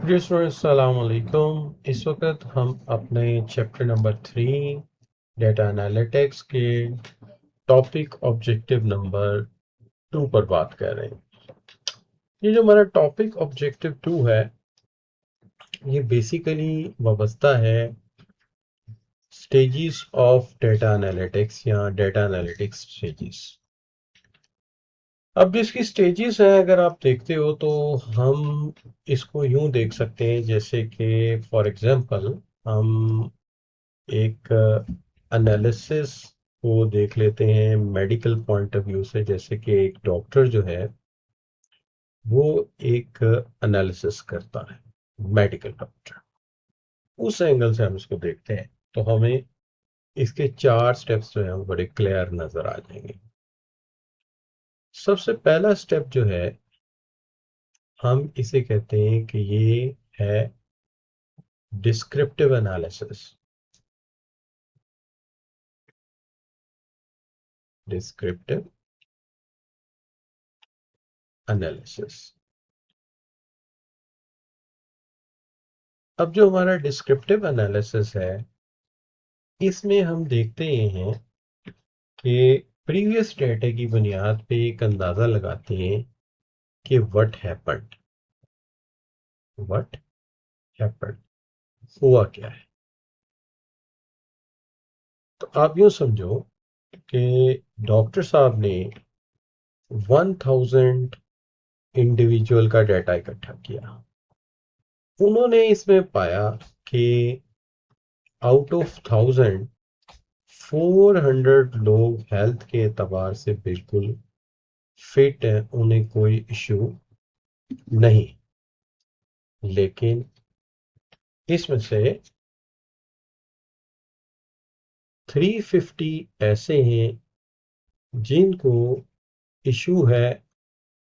जी students, अस्सलाम वालेकुम। इस वक्त हम अपने चैप्टर नंबर 3 डेटा एनालिटिक्स के टॉपिक ऑब्जेक्टिव नंबर 2 पर बात कर रहे हैं। ये जो हमारा टॉपिक ऑब्जेक्टिव 2 है, ये बेसिकली वाबस्ता है स्टेजेस ऑफ डेटा एनालिटिक्स या डेटा एनालिटिक्स स्टेजेस। अब जिसकी स्टेजेस है, अगर आप देखते हो तो हम इसको यूं देख सकते हैं जैसे कि फॉर एग्जांपल हम एक एनालिसिस को देख लेते हैं मेडिकल पॉइंट ऑफ व्यू से। जैसे कि एक डॉक्टर जो है वो एक एनालिसिस करता है, मेडिकल डॉक्टर, उस एंगल से हम इसको देखते हैं तो हमें इसके 4 स्टेप्स जो हैं वो बड़े क्लियर नजर आ जाएंगे। सबसे पहला स्टेप जो है, हम इसे कहते हैं कि ये है डिस्क्रिप्टिव एनालिसिस। Descriptive analysis. अब जो हमारा डिस्क्रिप्टिव एनालिसिस है, इसमें हम देखते हैं कि प्रीवियस डेटा की बुनियाद पे एक अंदाजा लगाते हैं कि व्हाट हैपेंड, हुआ क्या है। तो आप यूं समझो कि डॉक्टर साहब ने 1000 इंडिविजुअल का डाटा इकट्ठा किया। उन्होंने इसमें पाया कि आउट ऑफ 1000 400 लोग हेल्थ के एतबार से बिल्कुल फिट है, उन्हें कोई इशू नहीं। लेकिन इसमें से 350 ऐसे हैं जिनको इशू है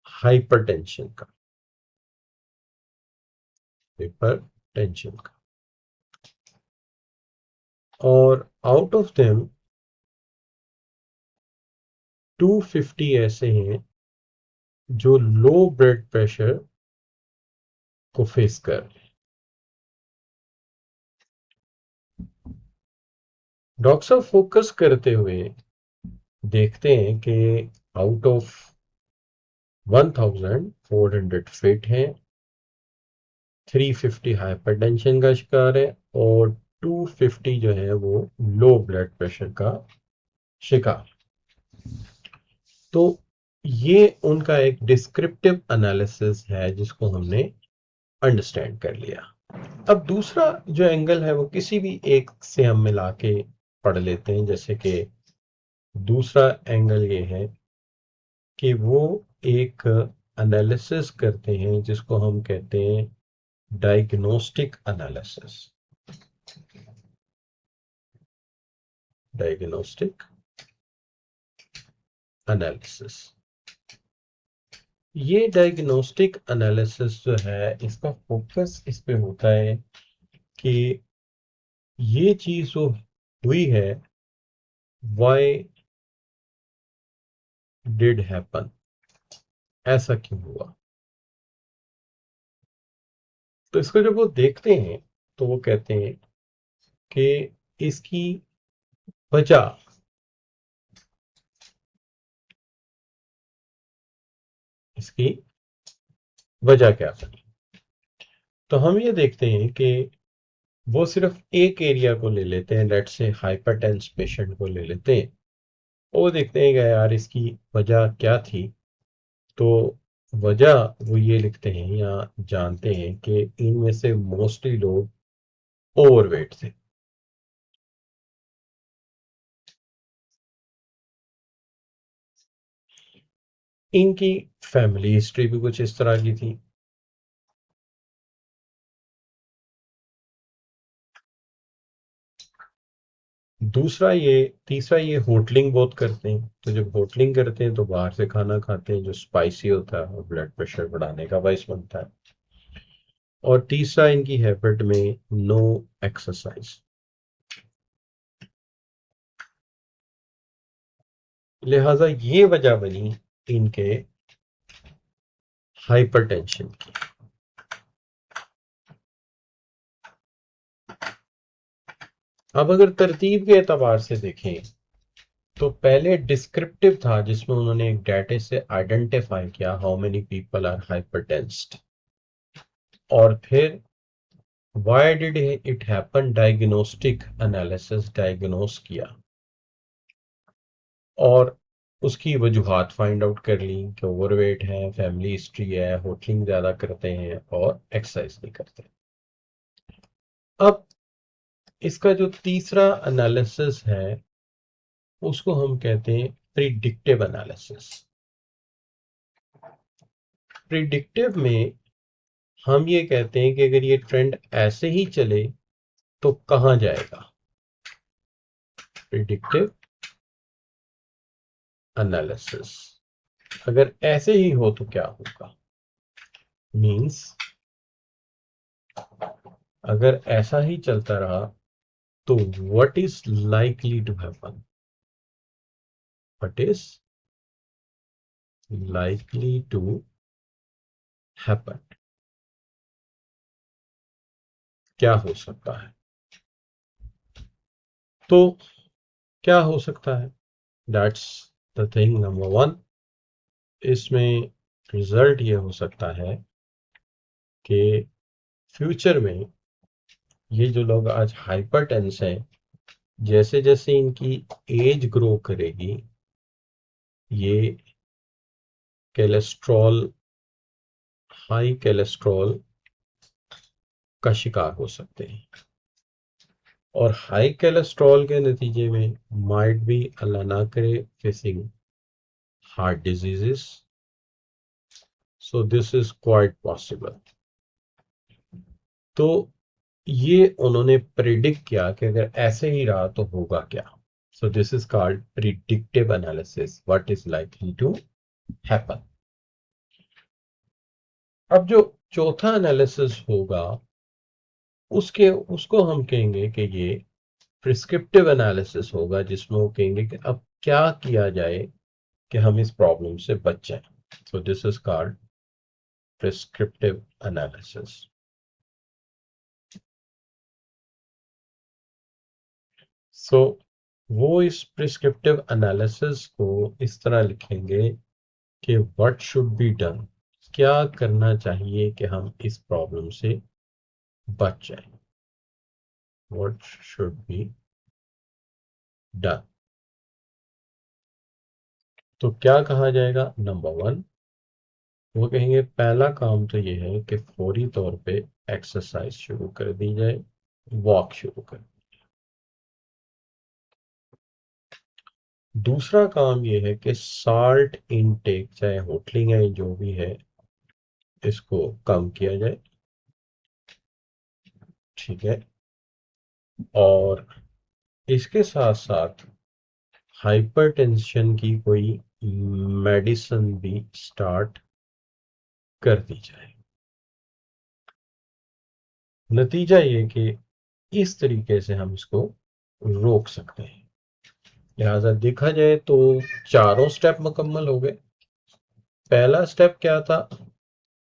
हाइपरटेंशन का, हाइपरटेंशन का। और आउट ऑफ देम 250 ऐसे हैं जो लो ब्लड प्रेशर को फेस कर रहे हैं। डॉक्टर साहब फोकस करते हुए देखते हैं कि आउट ऑफ 1400 फिट हैं, 350 हाइपरटेंशन का शिकार है और 250 जो है वो लो ब्लड प्रेशर का शिकार। तो ये उनका एक डिस्क्रिप्टिव एनालिसिस है जिसको हमने अंडरस्टैंड कर लिया। अब दूसरा जो एंगल है वो किसी भी एक से हम मिला के पढ़ लेते हैं। जैसे कि दूसरा एंगल ये है कि वो एक एनालिसिस करते हैं जिसको हम कहते हैं डायग्नोस्टिक एनालिसिस। Diagnostic analysis. ये डायग्नोस्टिक एनालिसिस जो है, इसका फोकस इस पे होता है कि ये चीज जो हुई है, व्हाई डिड हैपन, ऐसा क्यों हुआ। तो इसको जब वो देखते हैं तो वो कहते हैं कि इसकी वजह, इसकी वजह क्या बनी। तो हम ये देखते हैं कि वो सिर्फ एक एरिया को ले लेते हैं, लेट से हाइपरटेंस पेशेंट को ले लेते हैं। वो देखते हैं कि यार इसकी वजह क्या थी। तो वजह वो ये लिखते हैं या जानते हैं कि इनमें से मोस्टली लोग ओवरवेट थे। इनकी फैमिली हिस्ट्री भी कुछ इस तरह की थी। तीसरा ये होटलिंग बहुत करते हैं। तो जब होटलिंग करते हैं तो बाहर से खाना खाते हैं जो स्पाइसी होता है और ब्लड प्रेशर बढ़ाने का बायस बनता है। और तीसरा इनकी हैबिट में नो एक्सरसाइज। लिहाजा ये वजह बनी इनके हाइपरटेंशन की। अब अगर तरतीब के एतबार से देखें तो पहले डिस्क्रिप्टिव था, जिसमें उन्होंने एक डाटा से आइडेंटिफाई किया हाउ मेनी पीपल आर हाइपरटेंस्ड, और फिर why did it happen, diagnostic analysis, diagnose किया और उसकी वजूहात फाइंड आउट कर ली कि ओवरवेट है, फैमिली हिस्ट्री है, होटलिंग ज़्यादा करते हैं और एक्सरसाइज नहीं करते। अब इसका जो तीसरा एनालिसिस है उसको हम कहते हैं प्रिडिक्टिव एनालिसिस। प्रिडिक्टिव में हम ये कहते हैं कि अगर ये ट्रेंड ऐसे ही चले तो कहाँ जाएगा। प्रिडिक्टिव एनालिसिस, अगर ऐसे ही हो तो क्या होगा, मींस अगर ऐसा ही चलता रहा तो what is likely to happen, what is likely to happen, क्या हो सकता है। तो क्या हो सकता है, that's the thing number one. इसमें रिजल्ट ये हो सकता है कि फ्यूचर में ये जो लोग आज हाइपर टेंस हैं, जैसे जैसे इनकी एज ग्रो करेगी ये कोलेस्ट्रॉल, हाई कोलेस्ट्रॉल का शिकार हो सकते हैं, और हाई कोलेस्ट्रॉल के नतीजे में माइट भी, अल्लाह ना करे, facing heart diseases. So this is quite possible. तो ये उन्होंने प्रिडिक्ट किया कि अगर ऐसे ही रहा तो होगा क्या। So this is called predictive analysis, what is likely to happen. अब जो चौथा एनालिसिस होगा उसको हम कहेंगे कि ये प्रिस्क्रिप्टिव एनालिसिस होगा, जिसमें वो कहेंगे कि अब क्या किया जाए कि हम इस प्रॉब्लम से बच जाएं। So this is called prescriptive analysis. So वो इस प्रिस्क्रिप्टिव एनालिसिस को इस तरह लिखेंगे कि व्हाट शुड बी डन, क्या करना चाहिए कि हम इस प्रॉब्लम से बच जाएं, व्हाट शुड बी डन। तो क्या कहा जाएगा, नंबर वन वो कहेंगे पहला काम तो ये है कि फौरी तौर पे एक्सरसाइज शुरू कर दी जाए, वॉक शुरू कर। दूसरा काम ये है कि साल्ट इनटेक, चाहे होटलिंग है जो भी है, इसको कम किया जाए, ठीक है। और इसके साथ साथ हाइपरटेंशन की कोई मेडिसिन भी स्टार्ट कर दी जाए। नतीजा ये कि इस तरीके से हम इसको रोक सकते हैं। लिहाजा देखा जाए तो चारों स्टेप मुकम्मल हो गए। पहला स्टेप क्या था,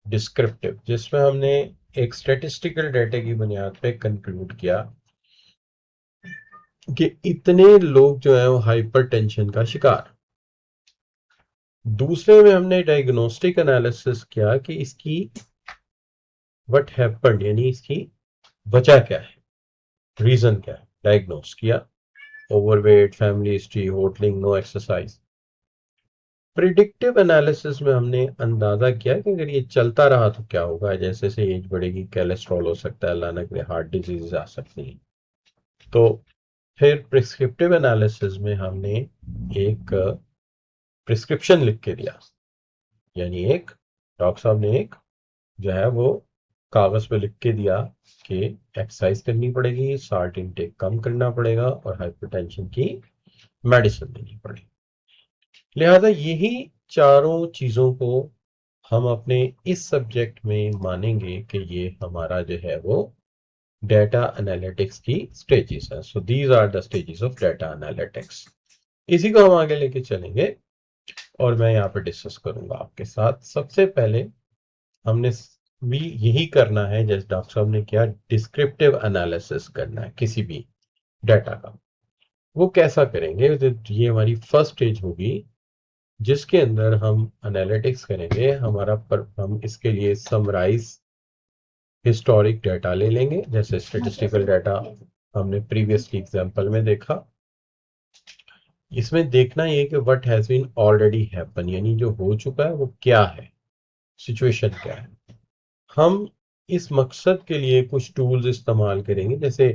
डिस्क्रिप्टिव, जिसमें हमने एक स्टैटिस्टिकल डाटा की बुनियाद पे कंक्लूड किया कि इतने लोग जो है वो हाइपरटेंशन का शिकार। दूसरे में हमने डायग्नोस्टिक एनालिसिस किया कि इसकी व्हाट हैपेंड, यानी इसकी वजह क्या है, रीजन क्या है, डायग्नोस किया, overweight, family history, hotelling, no exercise. Predictive analysis में हमने अंदाजा किया कि अगर ये चलता रहा तो क्या होगा, जैसे जैसे एज बढ़ेगी कोलेस्ट्रॉल हो सकता है, अल्लाह ना करे हार्ट डिजीज आ सकती है। तो फिर प्रिस्क्रिप्टिव एनालिसिस में हमने एक प्रिस्क्रिप्शन लिख के दिया, यानी एक डॉक्टर साहब ने एक जो है वो कागज पे लिख के दिया कि एक्सरसाइज करनी पड़ेगी, साल्ट इनटेक कम करना पड़ेगा और हाइपरटेंशन की मेडिसिन लेनी पड़ेगी। लिहाजा यही चारों चीजों को हम अपने इस सब्जेक्ट में मानेंगे कि ये हमारा जो है वो डेटा एनालिटिक्स की स्टेजेस है। So these are the stages of data analytics. इसी को हम आगे लेके चलेंगे और मैं यहाँ पे डिस्कस करूंगा आपके साथ। सबसे पहले हमने भी यही करना है जैसे डॉक्टर साहब ने किया, डिस्क्रिप्टिव एनालिसिस करना है किसी भी डाटा का। वो कैसा करेंगे, तो ये हमारी फर्स्ट स्टेज होगी जिसके अंदर हम एनालिटिक्स करेंगे। हम इसके लिए समराइज हिस्टोरिक डाटा ले लेंगे, जैसे स्टेटिस्टिकल डाटा हमने प्रीवियसली एग्जांपल में देखा। इसमें देखना ये कि what has been already happen, यानी जो हो चुका है वो क्या है, सिचुएशन क्या है। हम इस मकसद के लिए कुछ टूल्स इस्तेमाल करेंगे, जैसे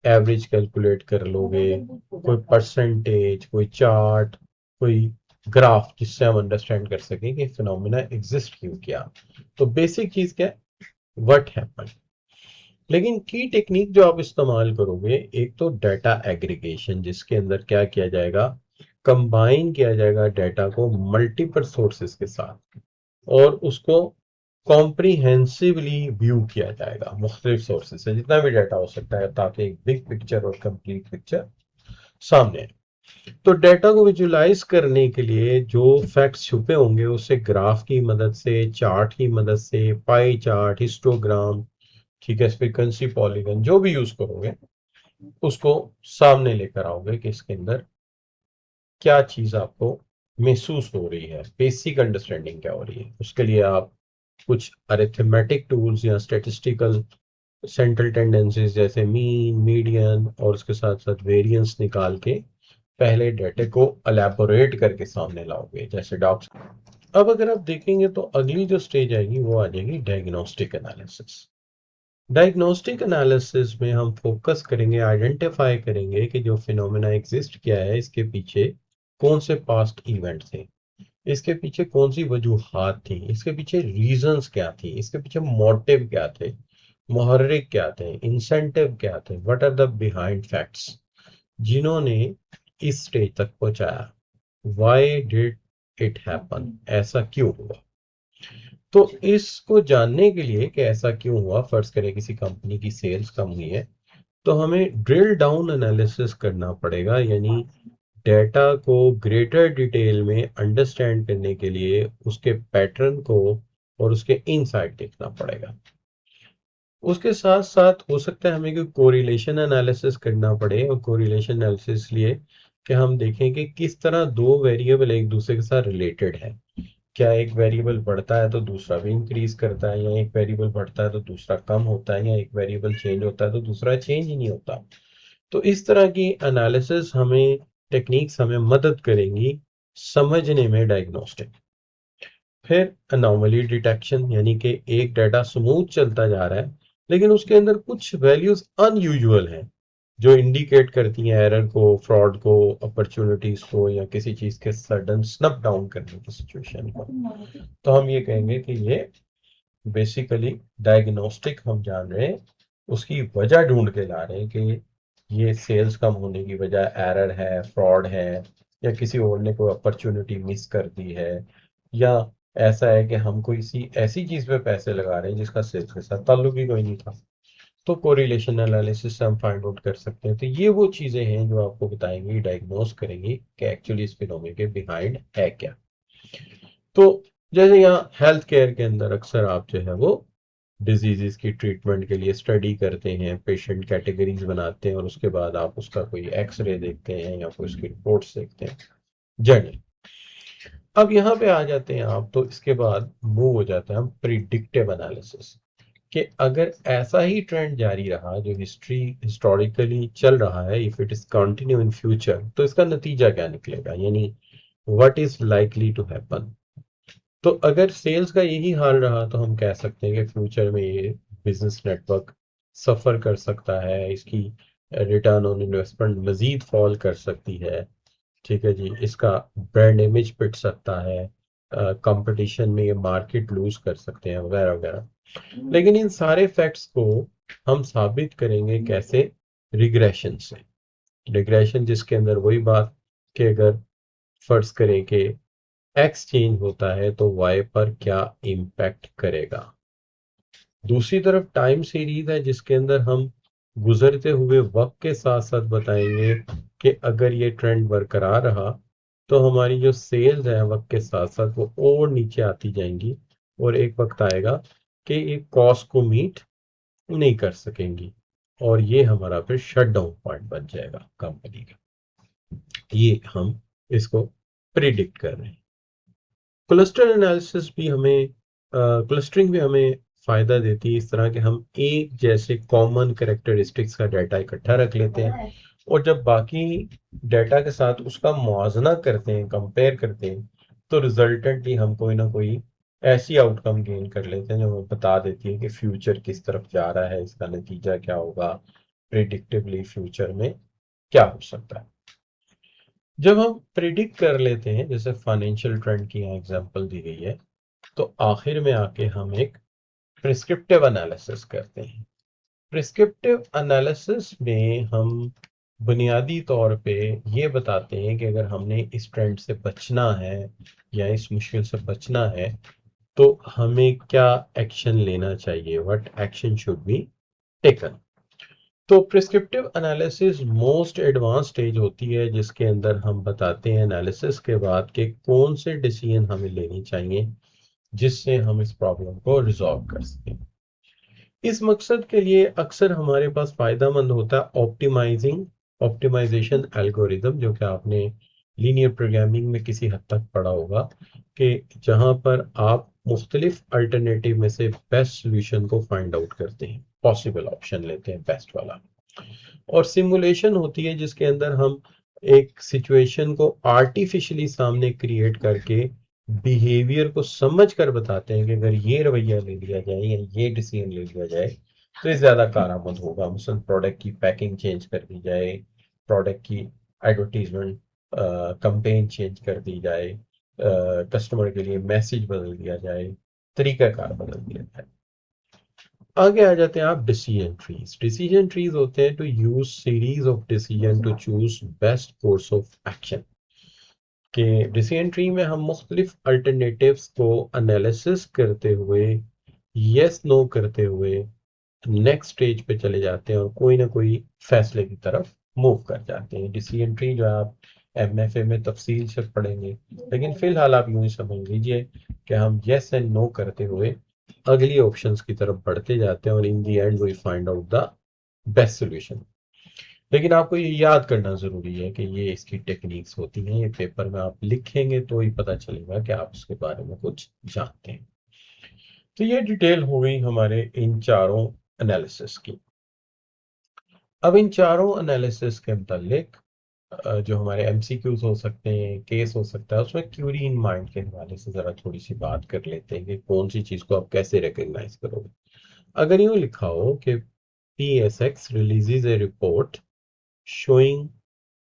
एवरेज कैलकुलेट कर लोगे, कोई परसेंटेज, कोई चार्ट, कोई ग्राफ, जिससे हम अंडरस्टैंड कर सकें कि फिनोमेना एग्जिस्ट क्यों किया। तो बेसिक चीज क्या है, व्हाट हैपन। लेकिन की टेक्निक जो आप इस्तेमाल करोगे, एक तो डाटा एग्रीगेशन, जिसके अंदर क्या किया जाएगा, कंबाइन किया जाएगा डाटा को मल्टीपल सोर्सेस के साथ और उसको कॉम्प्रिहेंसिवली व्यू किया जाएगा मुख्तलिफ सोर्सेज से, जितना भी डाटा हो सकता है, ताकि एक बिग पिक्चर और कंप्लीट पिक्चर सामने आए। तो डाटा को विजुलाइज करने के लिए जो फैक्ट्स छुपे होंगे, उसे ग्राफ की मदद से, चार्ट की मदद से, पाई चार्ट, हिस्टोग्राम, ठीक है, फ्रीक्वेंसी पॉलीगन, जो भी यूज करोगे उसको सामने लेकर आओगे कि इसके अंदर क्या चीज आपको महसूस हो रही है, बेसिक अंडरस्टैंडिंग क्या हो रही है। उसके लिए आप कुछ अरिथमेटिक टूल्स या स्टैटिस्टिकल सेंट्रल टेंडेंसीज जैसे मीन, मीडियन और उसके साथ साथ वेरिएंस निकाल के पहले डाटा को एलैबोरेट करके सामने लाओगे, जैसे डॉक्स। अब अगर आप देखेंगे तो अगली जो स्टेज आएगी वो आ जाएगी डायग्नोस्टिक एनालिसिस। डायग्नोस्टिक एनालिसिस में हम फोकस करेंगे, आइडेंटिफाई करेंगे कि जो फिनोमेना एग्जिस्ट किया है, इसके पीछे कौन से पास्ट इवेंट थे, इसके पीछे कौन सी वजूहात थी, इसके पीछे रीजंस क्या थी, इसके पीछे मोटिव क्या थे, मुहर्रिक क्या थे, इंसेंटिव क्या थे, what are the behind facts जिन्होंने इस स्टेज तक पहुंचाया, व्हाई डिड इट हैपन, ऐसा क्यों हुआ। तो इसको जानने के लिए कि ऐसा क्यों हुआ, फर्ज करें किसी कंपनी की सेल्स कम हुई है, तो हमें ड्रिल डाउन एनालिसिस करना पड़ेगा, यानी डेटा को ग्रेटर डिटेल में अंडरस्टैंड करने के लिए उसके पैटर्न को और उसके इनसाइट देखना पड़ेगा। उसके साथ साथ हो सकता है हमें कोई कोरिलेशन एनालिसिस करना पड़े, और कोरिलेशन एनालिसिस लिए कि हम देखें कि किस तरह दो वेरिएबल एक दूसरे के साथ रिलेटेड है। क्या एक वेरिएबल बढ़ता है तो दूसरा भी इंक्रीज करता है, या एक वेरिएबल बढ़ता है तो दूसरा कम होता है, या एक वेरिएबल चेंज होता है तो दूसरा चेंज ही नहीं होता। तो इस तरह की एनालिसिस हमें, टेक्निक्स हमें मदद करेंगी समझने में डायग्नोस्टिक। फिर अनोमली डिटेक्शन, यानी कि एक डाटा स्मूथ चलता जा रहा है लेकिन उसके अंदर कुछ वैल्यूज अनयूजुअल हैं जो इंडिकेट करती हैं एरर को, फ्रॉड को, अपॉर्चुनिटीज को, या किसी चीज के सडन स्नप डाउन करने की सिचुएशन को। तो हम ये कहेंगे कि ये बेसिकली डायग्नोस्टिक हम जान रहे हैं, उसकी वजह ढूंढ के ला रहे हैं कि ये सेल्स कम होने की वजह एरर है, फ्रॉड है, या किसी और ने कोई अपॉर्चुनिटी मिस कर दी है, या ऐसा है कि हम कोई सी ऐसी चीज पे पैसे लगा रहे हैं जिसका सेल्स के साथ ताल्लुक ही कोई नहीं था। तो कोरिलेशन एनालिसिस से हम फाइंड आउट कर सकते हैं। तो ये वो चीजें हैं जो आपको बताएंगी, डायग्नोस करेंगी कि एक्चुअली इस फिनोमेना के बिहाइंड है क्या। तो जैसे यहाँ हेल्थ केयर के अंदर अक्सर आप जो है वो डिजीजेस की ट्रीटमेंट के लिए स्टडी करते हैं, पेशेंट कैटेगरीज बनाते हैं और उसके बाद आप उसका कोई एक्सरे देखते हैं या कोई उसकी रिपोर्ट्स देखते हैं जर्नल। अब यहाँ पे आ जाते हैं आप, तो इसके बाद मूव हो जाता है हम प्रिडिक्टिव एनालिसिस, कि अगर ऐसा ही ट्रेंड जारी रहा जो हिस्टोरिकली चल रहा है, if it is continue in future, तो इसका नतीजा क्या निकलेगा, यानी what is likely to happen. तो अगर सेल्स का यही हाल रहा तो हम कह सकते हैं कि फ्यूचर में ये बिजनेस नेटवर्क सफर कर सकता है, इसकी रिटर्न ऑन इन्वेस्टमेंट मजीद फॉल कर सकती है, ठीक है जी, इसका ब्रांड इमेज पिट सकता है, कंपटीशन में ये मार्केट लूज कर सकते हैं, वगैरह वगैरह। लेकिन इन सारे फैक्ट्स को हम साबित करेंगे कैसे, रिग्रेशन से। रिग्रेशन जिसके अंदर वही बात कि अगर फर्ज करें कि एक्स चेंज होता है तो वाई पर क्या इम्पैक्ट करेगा। दूसरी तरफ टाइम सीरीज है जिसके अंदर हम गुजरते हुए वक्त के साथ साथ बताएंगे कि अगर ये ट्रेंड बरकरार रहा तो हमारी जो सेल्स है वक्त के साथ साथ वो और नीचे आती जाएंगी, और एक वक्त आएगा कि ये कॉस्ट को मीट नहीं कर सकेंगी, और ये हमारा फिर शट डाउन पॉइंट बन जाएगा कंपनी का। ये हम इसको प्रिडिक्ट कर रहे हैं। क्लस्टर एनालिसिस भी हमें क्लस्टरिंग भी हमें फायदा देती है इस तरह के हम एक जैसे कॉमन कैरेक्टरिस्टिक्स का डाटा इकट्ठा रख लेते हैं और जब बाकी डाटा के साथ उसका मुआवजा करते हैं, कंपेयर करते हैं, तो रिजल्टेंटली हम कोई ना कोई ऐसी आउटकम गेन कर लेते हैं जो हमें बता देती है कि फ्यूचर किस तरफ जा रहा है, इसका नतीजा क्या होगा, प्रिडिक्टिवली फ्यूचर में क्या हो सकता है। जब हम प्रिडिक्ट कर लेते हैं, जैसे फाइनेंशियल ट्रेंड की यहाँ एग्जांपल दी गई है, तो आखिर में आके हम एक प्रिस्क्रिप्टिव एनालिसिस करते हैं। प्रिस्क्रिप्टिव एनालिसिस में हम बुनियादी तौर पे ये बताते हैं कि अगर हमने इस ट्रेंड से बचना है या इस मुश्किल से बचना है तो हमें क्या एक्शन लेना चाहिए, what action should be taken. तो prescriptive analysis most advance stage होती है जिसके अंदर हम बताते हैं एनालिसिस के बाद कि कौन से डिसीजन हमें लेनी चाहिए जिससे हम इस प्रॉब्लम को रिजॉल्व कर सकें। इस मकसद के लिए अक्सर हमारे पास फायदेमंद होता है ऑप्टिमाइजेशन एल्गोरिदम, जो कि आपने लीनियर प्रोग्रामिंग में किसी हद तक पढ़ा होगा, कि जहां पर आप मुख्तलिफ अल्टरनेटिव में से बेस्ट सोल्यूशन को फाइंड आउट करते हैं, पॉसिबल ऑप्शन लेते हैं बेस्ट वाला। और सिमुलेशन होती है जिसके अंदर हम एक सिचुएशन को आर्टिफिशियली सामने क्रिएट करके बिहेवियर को समझ कर बताते हैं कि अगर ये रवैया ले लिया जाए या ये डिसीजन ले लिया जाए तो ये ज़्यादा कारआमद होगा। मसलन प्रोडक्ट की पैकिंग चेंज कर दी जाए, प्रोडक्ट की एडवर्टीजमेंट कंपेन चेंज कर दी जाए, कस्टमर के लिए मैसेज बदल दिया जाए, तरीकाकार बदल दिया जाए। आगे आ जाते हैं आप डिसीजन ट्रीज। डिसीजन ट्रीज होते हैं to use series of decision to choose best course of action. कि डिसीजन ट्री में हम मुख्तलिफ अल्टरनेटिव्स को एनालिसिस करते हुए, यस नो करते हुए नेक्स्ट स्टेज पे चले जाते हैं और कोई ना कोई फैसले की तरफ मूव कर जाते हैं। डिसीजन ट्री जो आप एमएफए में तफसील से पढ़ेंगे, लेकिन फिलहाल आप यूं ही समझ लीजिए कि हम यस एंड नो करते हुए अगली ऑप्शंस की तरफ बढ़ते जाते हैं और in the end we find out the best solution. लेकिन आपको ये याद करना जरूरी है कि ये इसकी टेक्निक्स होती हैं, ये पेपर में आप लिखेंगे तो ही पता चलेगा कि आप उसके बारे में कुछ जानते हैं। तो ये डिटेल हो गई हमारे इन चारों एनालिसिस की। अब इन चारों एनालिसिस के मुतालिक जो हमारे एमसीक्यूज हो सकते हैं, केस हो सकता है, उसमें क्यूरी इन माइंड के हवाले से जरा थोड़ी सी बात कर लेते हैं कि कौन सी चीज को आप कैसे रिकग्नाइज करोगे। अगर यूं लिखा हो कि PSX releases A report showing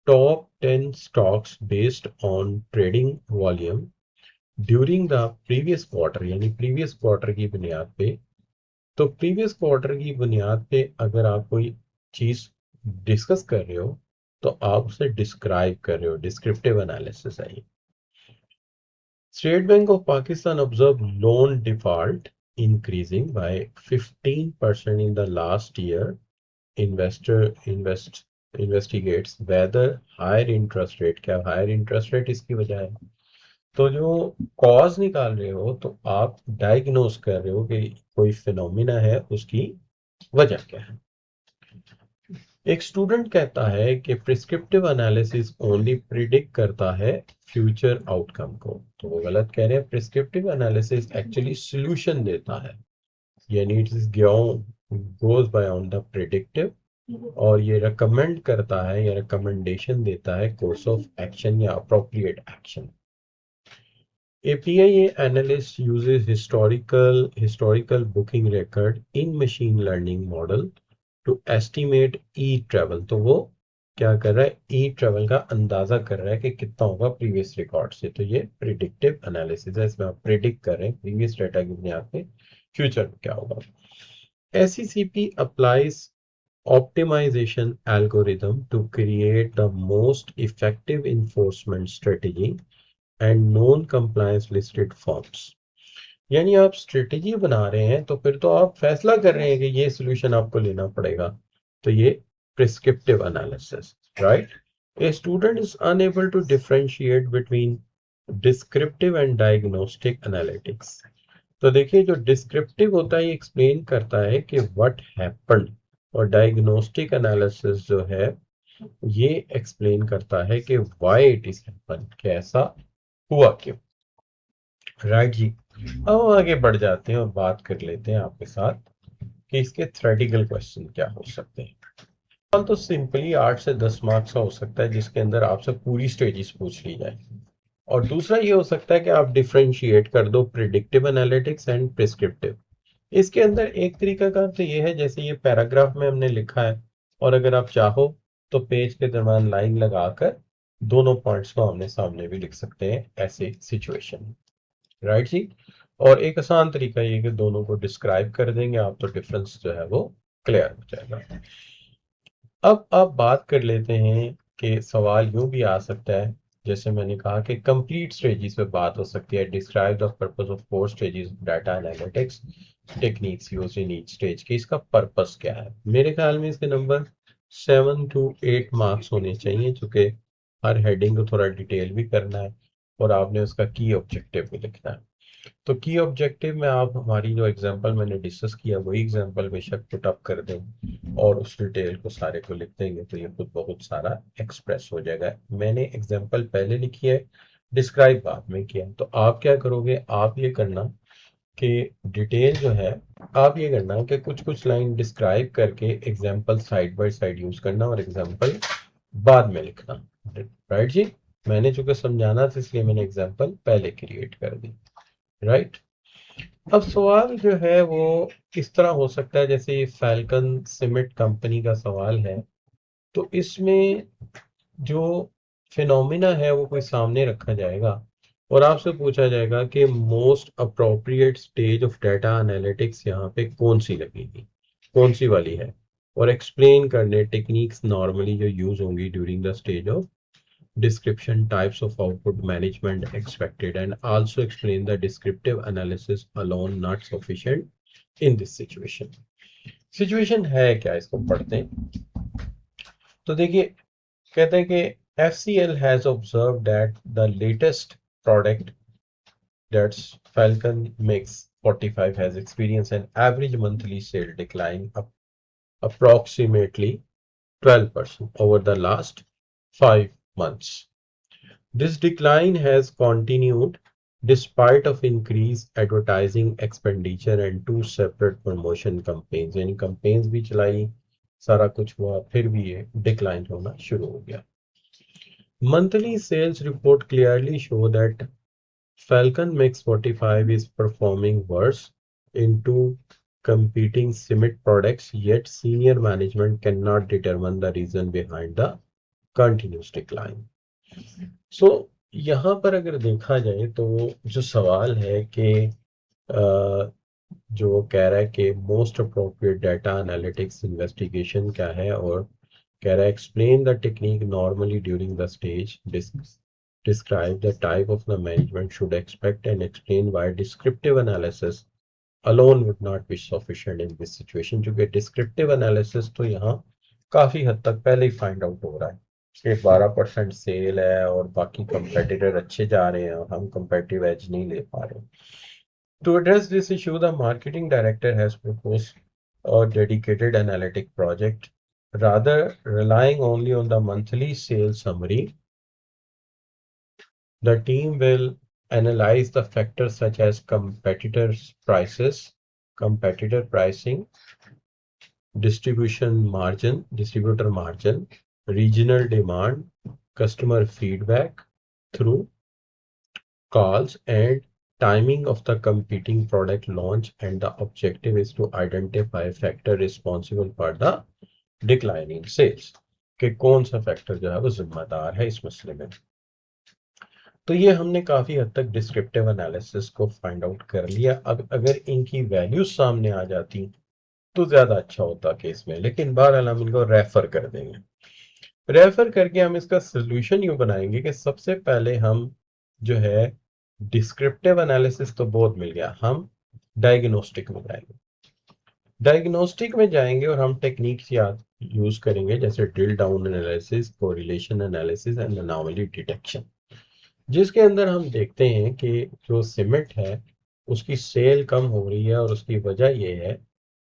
top 10 stocks based on trading volume during the previous quarter, यानी प्रीवियस क्वार्टर की बुनियाद पे। तो प्रीवियस क्वार्टर की बुनियाद पे अगर आप कोई चीज डिस्कस कर रहे हो तो आप उसे डिस्क्राइब कर रहे हो, डिस्क्रिप्टिव एनालिसिस है ये। State bank of Pakistan observe loan default increasing by 15% in the last year. Investigates whether higher interest rate, क्या हायर इंटरेस्ट रेट इसकी वजह है। तो जो कॉज निकाल रहे हो तो आप डायग्नोस कर रहे हो कि कोई फिनोमिना है, उसकी वजह क्या है। एक स्टूडेंट कहता है कि प्रिस्क्रिप्टिव एनालिसिस ओनली प्रिडिक्ट करता है फ्यूचर आउटकम को, तो वो गलत कह रहे हैं। प्रिस्क्रिप्टिव एनालिसिस एक्चुअली सॉल्यूशन देता है, यानी it is goes beyond the predictive, और ये रिकमेंड करता है या रिकमेंडेशन देता है कोर्स ऑफ एक्शन या appropriate action. API analyst uses historical booking record in machine learning model to estimate e-travel। तो वो क्या कर रहा है, e-travel का अंदाजा कर रहा है कि कितना होगा प्रीवियस रिकॉर्ड से। तो ये प्रिडिक्टिव एनालिसिस है, इसमें आप प्रिडिक्ट कर रहे हैं प्रीवियस डाटा की बुनियाद पे फ्यूचर में क्या होगा। SECP applies optimization algorithm to create the most effective enforcement strategy and known compliance listed forms। यानी आप स्ट्रेटेजी बना रहे हैं तो फिर तो आप फैसला कर रहे हैं कि ये सोल्यूशन आपको लेना पड़ेगा। तो ये prescriptive analysis, right. A student is unable to differentiate between descriptive and diagnostic analytics. तो देखिए, जो डिस्क्रिप्टिव होता है ये एक्सप्लेन करता है कि व्हाट हैपेंड, और डायग्नोस्टिक एनालिसिस जो है ये एक्सप्लेन करता है कि व्हाई इट इज हैपन, कैसा हुआ क्यों। राइट जी। अब हम आगे बढ़ जाते हैं और बात कर लेते हैं आपके साथ कि इसके थ्योरेटिकल क्वेश्चन क्या हो सकते हैं। सवाल तो सिंपली 8 से 10 मार्क्स का हो सकता है जिसके अंदर आपसे पूरी स्टेजेस पूछ ली जाए। और दूसरा ये हो सकता है कि आप डिफरेंशिएट कर दो प्रिडिक्टिव एनालिटिक्स एंड प्रिस्क्रिप्टिव। इसके अंदर एक तरीका का तो ये है जैसे ये पैराग्राफ में हमने लिखा है, और अगर आप चाहो तो पेज के दरम्यान लाइन लगाकर दोनों पॉइंट्स को आमने सामने भी लिख सकते हैं ऐसे सिचुएशन। राइट जी। और एक आसान तरीका ये कि दोनों को डिस्क्राइब कर देंगे आप, तो डिफरेंस जो है वो क्लियर हो जाएगा। अब आप बात कर लेते हैं कि सवाल यूं भी आ सकता है, जैसे मैंने कहा कि कंप्लीट स्टेजेस पे बात हो सकती है। Describe the purpose of 4 stages data analytics techniques used in each stage. की इसका पर्पस क्या है? मेरे ख्याल में इसके नंबर 7 to 8 मार्क्स होने चाहिए, चूंकि हर हेडिंग को थोड़ा डिटेल भी करना है और आपने उसका की ऑब्जेक्टिव भी लिखना है। तो की ऑब्जेक्टिव में आप हमारी जो एग्जांपल मैंने डिस्कस किया वही एग्जांपल बेशक पुट अप कर दें और उस डिटेल को सारे को लिख देंगे तो ये खुद बहुत सारा एक्सप्रेस हो जाएगा। मैंने एग्जांपल पहले लिखी है, डिस्क्राइब बाद में किया। तो आप क्या करोगे, आप ये करना कि डिटेल जो है आप ये करना कि कुछ कुछ लाइन डिस्क्राइब करके example side by side use करना और एग्जांपल बाद में लिखना। राइट जी। मैंने चूंकि समझाना था इसलिए मैंने एग्जांपल पहले क्रिएट कर दी। राइट। अब सवाल जो है वो किस तरह हो सकता है, जैसे ये फैल्कन सीमेंट कंपनी का सवाल है, तो इसमें जो फिनोमिना है वो कोई सामने रखा जाएगा और आपसे पूछा जाएगा कि most appropriate stage of data analytics यहाँ पे कौन सी लगेगी, कौन सी वाली है, और एक्सप्लेन करने टेक्निक्स नॉर्मली जो यूज होंगी during the stage of description, types of output management expected, and also explain the descriptive analysis alone not sufficient in this situation. Situation है क्या, इसको पढ़ते हैं। तो देखिए कहते हैं कि FCL has observed that the latest product, that's Falcon Mix 45, has experienced an average monthly sale decline of approximately 12% over the last 5 months. This decline has continued despite of increased advertising expenditure and 2 separate promotion campaigns. यानी campaigns भी चलाई, सारा कुछ हुआ, फिर भी ये decline होना शुरू हो गया। Monthly sales report clearly show that Falcon Mix 45 is performing worse in 2 competing cement products, yet senior management cannot determine the reason behind the continuous decline. सो यहाँ पर अगर देखा जाए तो जो सवाल है कि जो कह रहा है कि most appropriate data analytics investigation क्या है, और कह रहा है explain the technique normally during the stage, describe the type of the management should expect and explain why descriptive analysis alone would not be sufficient in this situation. क्योंकि descriptive analysis तो यहाँ काफी हद तक पहले ही फाइंड आउट हो रहा है कि 12% सेल है और बाकी कंपेटिटर अच्छे जा रहे हैं और हम कंपेटिटिव एज नहीं ले पा रहे। To address this issue, the marketing director has proposed a dedicated analytic project. Rather relying only on the monthly sales summary, the team will analyze the factors such as competitors' prices, competitor pricing, distributor margin, regional demand, customer feedback through calls, and timing of the competing product launch, and the objective is to identify factor responsible for the decline in sales, कि कौन सा factor जो है वो जिम्मेदार है इस मसले में। तो ये हमने काफी हद तक डिस्क्रिप्टिव एनालिसिस को फाइंड आउट कर लिया। अब अगर इनकी वैल्यूज सामने आ जाती तो ज्यादा अच्छा होता केस में, लेकिन बहरहाल हम इनको रेफर कर देंगे। रेफर करके हम इसका सोल्यूशन यूं बनाएंगे कि सबसे पहले हम जो है डिस्क्रिप्टिव एनालिसिस तो बहुत मिल गया, हम डायग्नोस्टिक में जाएंगे। डायग्नोस्टिक में जाएंगे और हम टेक्निक्स याद यूज करेंगे जैसे drill down analysis, correlation analysis and anomaly detection, जिसके अंदर हम देखते हैं कि जो सीमेंट है उसकी सेल कम हो रही है और उसकी वजह ये है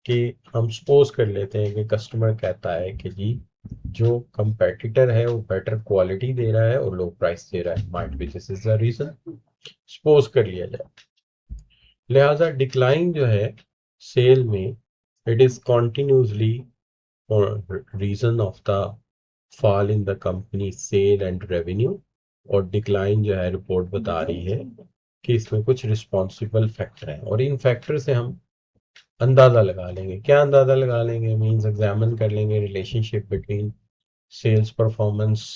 कि हम सपोज कर लेते हैं कि कस्टमर कहता है कि जी जो कंपेटिटर है वो बेटर क्वालिटी दे रहा है और लो प्राइस दे रहा है, might be this is the reason, suppose कर लिया जाए। लिहाजा डिक्लाइन जो है सेल में, it is continuously reason of the fall in the company sale and revenue, और डिक्लाइन जो है रिपोर्ट बता रही है कि इसमें कुछ रिस्पॉन्सिबल फैक्टर हैं, और इन फैक्टर से हम अंदाज़ा लगा लेंगे। क्या अंदाज़ा लगा लेंगे? मीन्स एग्जामिन कर लेंगे relationship between sales performance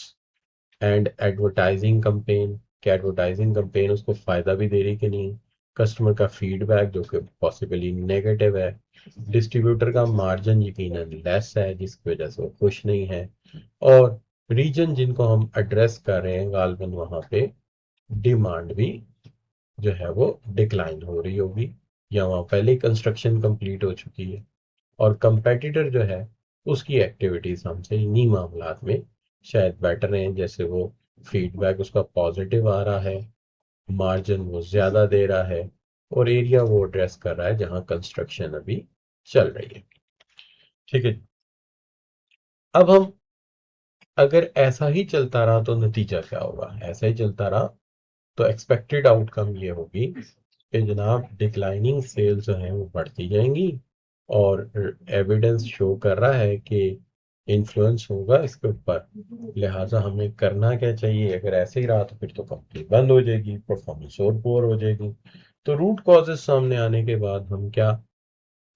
and advertising campaign, कि एडवर्टाइजिंग कंपेन उसको फ़ायदा भी दे रही कि नहीं, कस्टमर का फीडबैक जो कि पॉसिबली नेगेटिव है, डिस्ट्रीब्यूटर का मार्जिन यकीनन लेस है जिसकी वजह से वो खुश नहीं है, और रीजन जिनको हम एड्रेस कर रहे हैं गालबन वहाँ पे डिमांड भी जो है वो डिक्लाइन हो रही होगी, या वहाँ पहले ही कंस्ट्रक्शन कंप्लीट हो चुकी है, और कंपेटिटर जो है उसकी एक्टिविटीज हमसे इन्हीं मामलात में शायद बेटर हैं, जैसे वो फीडबैक उसका पॉजिटिव आ रहा है, मार्जिन वो ज़्यादा दे रहा है, और एरिया वो एड्रेस कर रहा है जहाँ कंस्ट्रक्शन अभी चल रही है। ठीक है, अब हम अगर ऐसा ही चलता रहा तो नतीजा क्या होगा? ऐसा ही चलता रहा तो एक्सपेक्टेड आउटकम ये होगी कि जनाब डिक्लाइनिंग सेल्स जो हैं वो बढ़ती जाएंगी, और एविडेंस शो कर रहा है कि इन्फ्लुएंस होगा इसके ऊपर। लिहाजा हमें करना क्या चाहिए? अगर ऐसे ही रहा तो फिर तो कंपनी बंद हो जाएगी, परफॉर्मेंस और पुअर हो जाएगी। तो रूट कॉजेस सामने आने के बाद हम क्या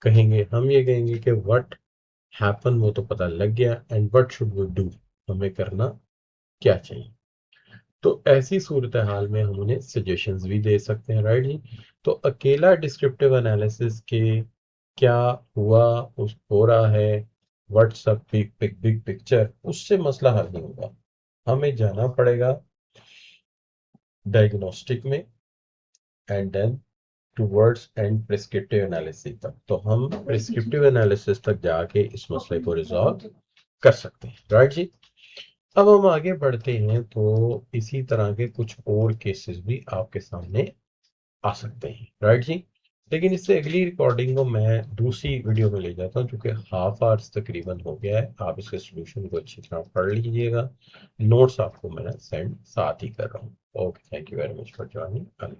कहेंगे? हम ये कहेंगे कि व्हाट हैपन वो तो पता लग गया, and what should we do, हमें करना क्या चाहिए। तो ऐसी सूरत हाल में हम उन्हें सजेशंस भी दे सकते हैं, राइट जी। तो अकेला डिस्क्रिप्टिव एनालिसिस के क्या हुआ, उस हो रहा है, what's up big big big picture, उससे मसला हल नहीं होगा। हमें जाना पड़ेगा डायग्नोस्टिक में, and then towards and prescriptive analysis तक। तो हम प्रिस्क्रिप्टिव एनालिसिस तक जाके इस मसले को रिजॉल्व कर सकते हैं, राइट जी। अब हम आगे बढ़ते हैं तो इसी तरह के कुछ और केसेस भी आपके सामने आ सकते हैं, राइट जी। लेकिन इससे अगली रिकॉर्डिंग को मैं दूसरी वीडियो में ले जाता हूँ, क्योंकि हाफ आवर्स तकरीबन हो गया है। आप इसके सोल्यूशन को अच्छी तरह पढ़ लीजिएगा, नोट्स आपको मैं सेंड साथ ही कर रहा हूँ। Okay, thank you very much for joining.